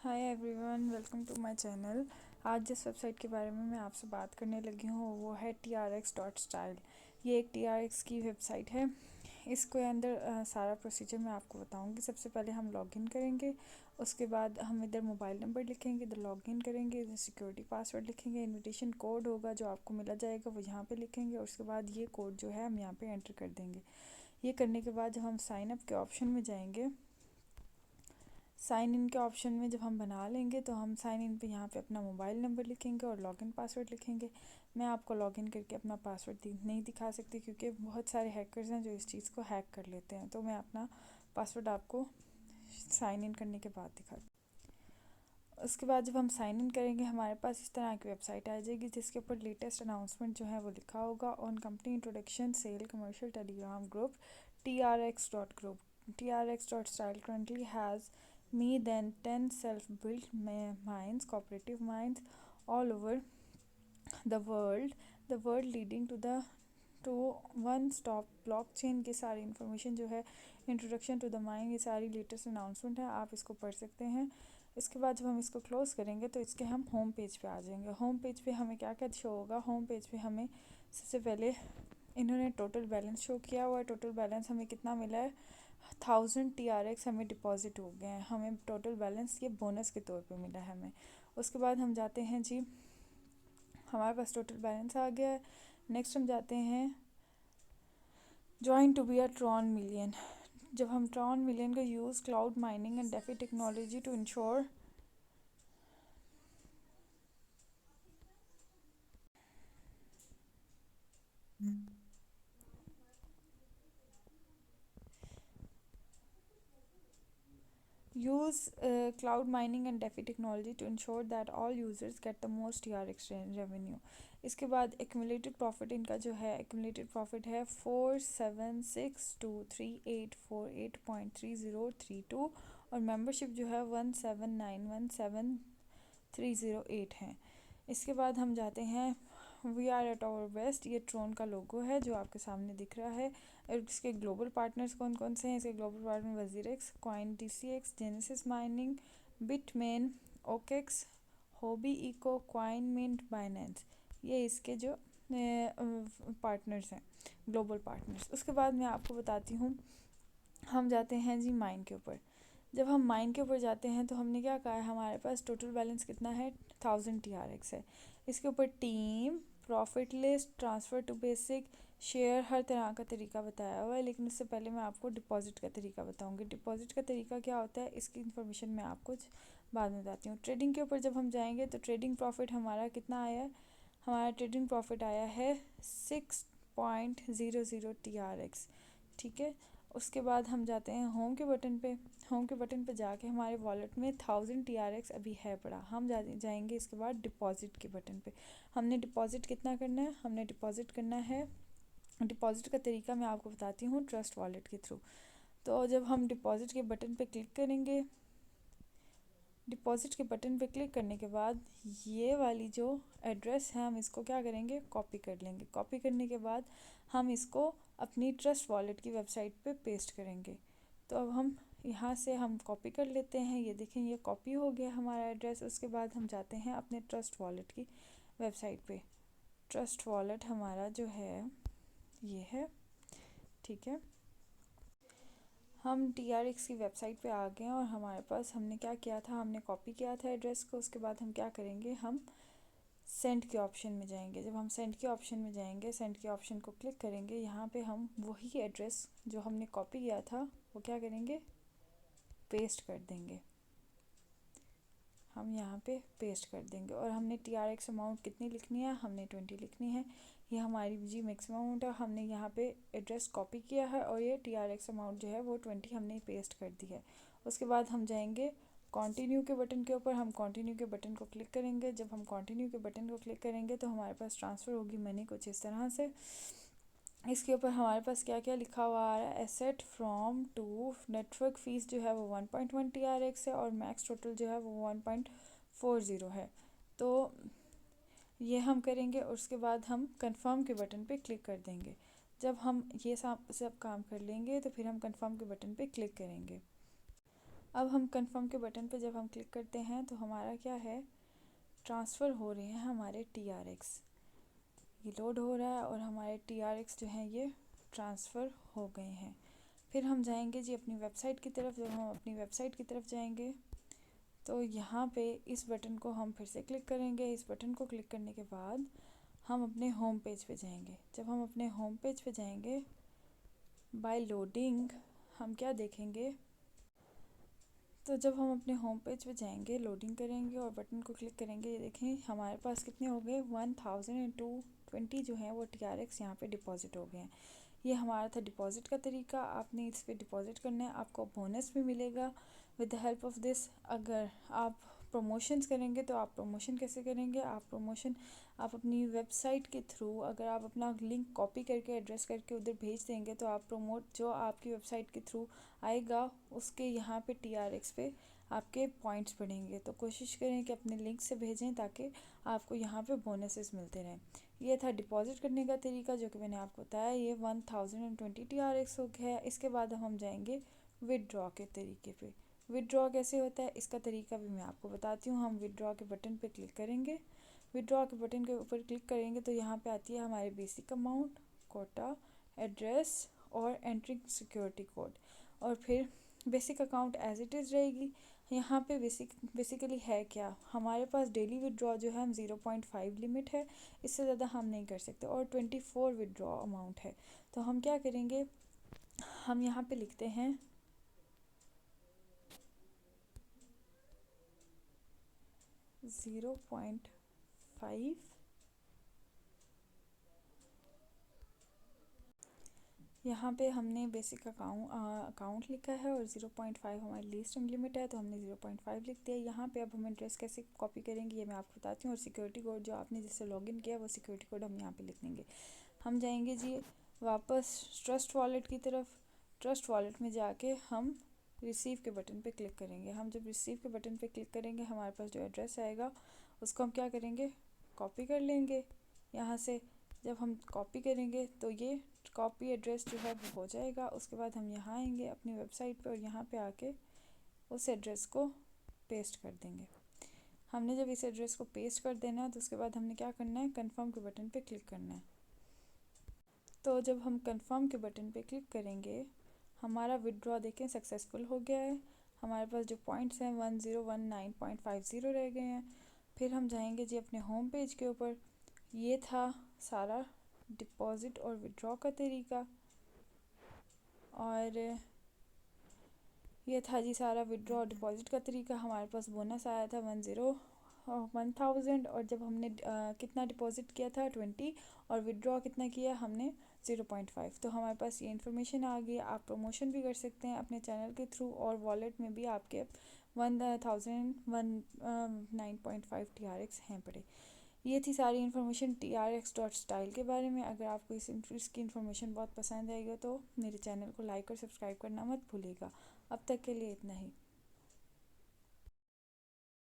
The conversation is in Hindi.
Hi everyone, welcome to my channel. आज जिस वेबसाइट के बारे में मैं आपसे बात करने लगी हूँ वो है trx.style। ये एक trx की वेबसाइट है। इसके अंदर सारा प्रोसीजर मैं आपको बताऊंगी। सबसे पहले हम लॉगिन करेंगे, उसके बाद हम इधर मोबाइल नंबर लिखेंगे, इधर लॉगिन करेंगे, इधर सिक्योरिटी पासवर्ड लिखेंगे, इनविटेशन कोड होगा जो आपको मिला जाएगा वो यहाँ पे लिखेंगे। और उसके बाद ये कोड जो है हम यहाँ पे एंटर कर देंगे। ये करने के बाद जब हम साइन अप के ऑप्शन में जाएंगे, साइन इन के ऑप्शन में जब हम बना लेंगे तो हम साइन इन पे यहाँ पे अपना मोबाइल नंबर लिखेंगे और लॉगिन पासवर्ड लिखेंगे। मैं आपको लॉगिन करके अपना पासवर्ड नहीं दिखा सकती क्योंकि बहुत सारे हैकर्स हैं जो इस चीज़ को हैक कर लेते हैं, तो मैं अपना पासवर्ड आपको साइन इन करने के बाद दिखा। उसके बाद जब हम साइन इन करेंगे हमारे पास इस तरह की वेबसाइट आ जाएगी जिसके ऊपर लेटेस्ट अनाउंसमेंट जो है वो लिखा होगा। On company introduction sale commercial Telegram group trx.group trx.style currently has me than 10 self-built mines, cooperative mines all over the world leading to one stop blockchain की सारी इन्फॉर्मेशन जो है, इंट्रोडक्शन टू द माइन, ये सारी लेटेस्ट अनाउंसमेंट है, आप इसको पढ़ सकते हैं। इसके बाद जब हम इसको क्लोज़ करेंगे तो इसके हम होम पेज पे आ जाएंगे। होम पेज पे हमें क्या क्या शो होगा? होम पेज पे हमें सबसे पहले इन्होंने टोटल बैलेंस शो किया हुआ है। टोटल बैलेंस हमें कितना मिला है? 1000 TRX हमें डिपॉजिट हो गए हैं। हमें टोटल बैलेंस ये बोनस के तौर पे मिला है हमें। उसके बाद हम जाते हैं जी, हमारे पास टोटल बैलेंस आ गया है। नेक्स्ट हम जाते हैं join to be a Tron million. जब हम ट्रॉन मिलियन का use cloud mining and DeFi technology to ensure use cloud mining and DeFi technology to ensure that all users get the most TRX revenue। इसके बाद accumulated profit इनका जो है accumulated profit है 476238488.3032 और membership जो है 1791730 है। इसके बाद हम जाते हैं we are at our best. ये ट्रोन का लोगो है जो आपके सामने दिख रहा है। और इसके ग्लोबल पार्टनर्स कौन कौन से हैं? इसके global partner WazirX, Coin TCX, Genesis Mining, Bitmain, OKEx, Huobi Eco, Coin Mint, Binance, ये इसके जो पार्टनर्स हैं, ग्लोबल पार्टनर्स। उसके बाद मैं आपको बताती हूँ, हम जाते हैं जी माइन के ऊपर। जब हम माइन के ऊपर जाते हैं तो हमने क्या कहा है, हमारे पास टोटल बैलेंस कितना है? 1000 TRX है। इसके ऊपर team, profit list, transfer to basic, share, हर तरह का तरीका बताया हुआ है। लेकिन उससे पहले मैं आपको डिपॉजिट का तरीका बताऊंगी। डिपॉजिट का तरीका क्या होता है इसकी इन्फॉर्मेशन मैं आपको बाद में बताती हूँ। ट्रेडिंग के ऊपर जब हम जाएंगे तो ट्रेडिंग प्रॉफिट हमारा कितना आया है? हमारा ट्रेडिंग प्रॉफिट आया है 6.00 TRX। ठीक है। उसके बाद हम जाते हैं होम के बटन पे। होम के बटन पे जाके हमारे वॉलेट में 1000 TRX अभी है पड़ा। हम जाएंगे इसके बाद डिपॉजिट के बटन पे। हमने डिपॉजिट कितना करना है? हमने डिपॉजिट करना है, डिपॉजिट का तरीका मैं आपको बताती हूँ ट्रस्ट वॉलेट के थ्रू। तो जब हम डिपॉजिट के बटन पे क्लिक करेंगे, डिपॉजिट के बटन पे क्लिक करने के बाद ये वाली जो एड्रेस है हम इसको क्या करेंगे? कॉपी कर लेंगे। कॉपी करने के बाद हम इसको अपनी ट्रस्ट वॉलेट की वेबसाइट पे पेस्ट करेंगे। तो अब हम यहाँ से हम कॉपी कर लेते हैं। ये देखें, ये कॉपी हो गया हमारा एड्रेस। उसके बाद हम जाते हैं अपने ट्रस्ट वॉलेट की वेबसाइट पे। ट्रस्ट वॉलेट हमारा जो है ये है, ठीक है। हम TRX की वेबसाइट पे आ गए हैं और हमारे पास हमने क्या किया था, हमने कॉपी किया था एड्रेस को। उसके बाद हम क्या करेंगे, हम सेंड के ऑप्शन में जाएंगे। जब हम सेंड के ऑप्शन में जाएंगे, सेंड के ऑप्शन को क्लिक करेंगे, यहाँ पे हम वही एड्रेस जो हमने कॉपी किया था वो क्या करेंगे? पेस्ट कर देंगे। हम यहाँ पे पेस्ट कर देंगे और हमने TRX अमाउंट कितनी लिखनी है? हमने 20 लिखनी है। ये हमारी जी मैक्सिमम अमाउंट है। हमने यहाँ पे एड्रेस कॉपी किया है और ये TRX अमाउंट जो है वो 20 हमने पेस्ट कर दी है। उसके बाद हम जाएंगे कंटिन्यू के बटन के ऊपर। हम कंटिन्यू के बटन को क्लिक करेंगे। जब हम कंटिन्यू के बटन को क्लिक करेंगे तो हमारे पास ट्रांसफ़र होगी मनी कुछ इस तरह से। इसके ऊपर हमारे पास क्या क्या लिखा हुआ आ रहा है? Asset from to network fees जो है वो 1.1 TRX है और मैक्स टोटल जो है वो 1.40 है। तो ये हम करेंगे और उसके बाद हम कंफर्म के बटन पे क्लिक कर देंगे। जब हम ये सब काम कर लेंगे तो फिर हम कंफर्म के बटन पे क्लिक करेंगे। अब हम कंफर्म के बटन पे जब हम क्लिक करते हैं तो हमारा क्या है, ट्रांसफ़र हो रहे हैं हमारे TRX। ये लोड हो रहा है और हमारे TRX जो हैं ये ट्रांसफ़र हो गए हैं। फिर हम जाएंगे जी अपनी वेबसाइट की तरफ। जब हम अपनी वेबसाइट की तरफ जाएंगे तो यहाँ पे इस बटन को हम फिर से क्लिक करेंगे। इस बटन को क्लिक करने के बाद हम अपने होम पेज पे जाएंगे। जब हम अपने होम पेज पे जाएंगे, बाय लोडिंग हम क्या देखेंगे, तो जब हम अपने होम पेज पे जाएंगे, लोडिंग करेंगे और बटन को क्लिक करेंगे, ये देखें हमारे पास कितने हो गए, 1020 जो हैं वो TRX यहाँ पे डिपॉजिट हो गए हैं। ये हमारा था डिपॉजिट का तरीका। आपने इस पे डिपॉजिट करना है, आपको बोनस भी मिलेगा with the help of this. अगर आप प्रमोशंस करेंगे तो आप प्रमोशन कैसे करेंगे, आप अपनी वेबसाइट के थ्रू अगर आप अपना लिंक कॉपी करके एड्रेस करके उधर भेज देंगे तो आप जो आपकी वेबसाइट के थ्रू आएगा उसके यहाँ पे TRX पे आपके पॉइंट्स बढ़ेंगे। तो कोशिश करें कि अपने लिंक से भेजें ताकि आपको यहाँ पे बोनसेस मिलते रहें। ये था डिपॉजिट करने का तरीका जो कि मैंने आपको बताया। ये 1020 TRX हो गया है। इसके बाद हम जाएंगे विदड्रॉ के तरीके पे। विदड्रॉ कैसे होता है इसका तरीका भी मैं आपको बताती हूँ। हम विदड्रॉ के बटन पे क्लिक करेंगे। विदड्रॉ के बटन के ऊपर क्लिक करेंगे तो यहाँ पे आती है हमारे बेसिक अमाउंट, कोटा, एड्रेस और एंट्रिंग सिक्योरिटी कोड, और फिर basic account as it is रहेगी। यहाँ पे बेसिकली है क्या, हमारे पास डेली विदड्रॉ जो है हम 0.5 लिमिट है, इससे ज़्यादा हम नहीं कर सकते, और 24 विदड्रॉ अमाउंट है। तो हम क्या करेंगे, हम यहाँ पे लिखते हैं 0.5, यहाँ पे हमने बेसिक अकाउंट लिखा है और 0.5 हमारी लीस्ट लिमिट है तो हमने 0.5 लिख दिया। यहाँ पे अब हम एड्रेस कैसे कॉपी करेंगे ये मैं आपको बताती हूँ, और सिक्योरिटी कोड जो आपने जिससे लॉगिन किया वो सिक्योरिटी कोड हम यहाँ पे लिख देंगे। हम जाएंगे जी वापस ट्रस्ट वॉलेट की तरफ। ट्रस्ट वॉलेट में जाके हम रिसीव के बटन पे क्लिक करेंगे। हम जब रिसीव के बटन पे क्लिक करेंगे हमारे पास जो एड्रेस आएगा उसको हम क्या करेंगे, कॉपी कर लेंगे यहाँ से। जब हम कॉपी करेंगे तो ये कॉपी एड्रेस जो है वो हो जाएगा। उसके बाद हम यहाँ आएंगे अपनी वेबसाइट पे और यहाँ पे आके उस एड्रेस को पेस्ट कर देंगे। हमने जब इस एड्रेस को पेस्ट कर देना है तो उसके बाद हमने क्या करना है, कंफर्म के बटन पे क्लिक करना है। तो जब हम कंफर्म के बटन पे क्लिक करेंगे हमारा विदड्रॉ देखें सक्सेसफुल हो गया है। हमारे पास जो पॉइंट्स हैं 1019.50 रह गए हैं। फिर हम जाएंगे जी अपने होम पेज के ऊपर। ये था सारा डिपॉज़िट और विदड्रॉ का तरीका, और ये था जी सारा विदड्रॉ और डिपॉज़िट का तरीका। हमारे पास बोनस आया था 1000, और जब हमने कितना डिपॉज़िट किया था 20, और विदड्रॉ कितना किया हमने 0.5। तो हमारे पास ये इन्फॉर्मेशन आ गई। आप प्रमोशन भी कर सकते हैं अपने चैनल के थ्रू, और वॉलेट में भी आपके 1009.5 TRX हैं पड़े। ये थी सारी इन्फॉर्मेशन TRX.style के बारे में। अगर आपको इसकी इन्फॉर्मेशन बहुत पसंद आएगी तो मेरे चैनल को लाइक और सब्सक्राइब करना मत भूलिएगा। अब तक के लिए इतना ही।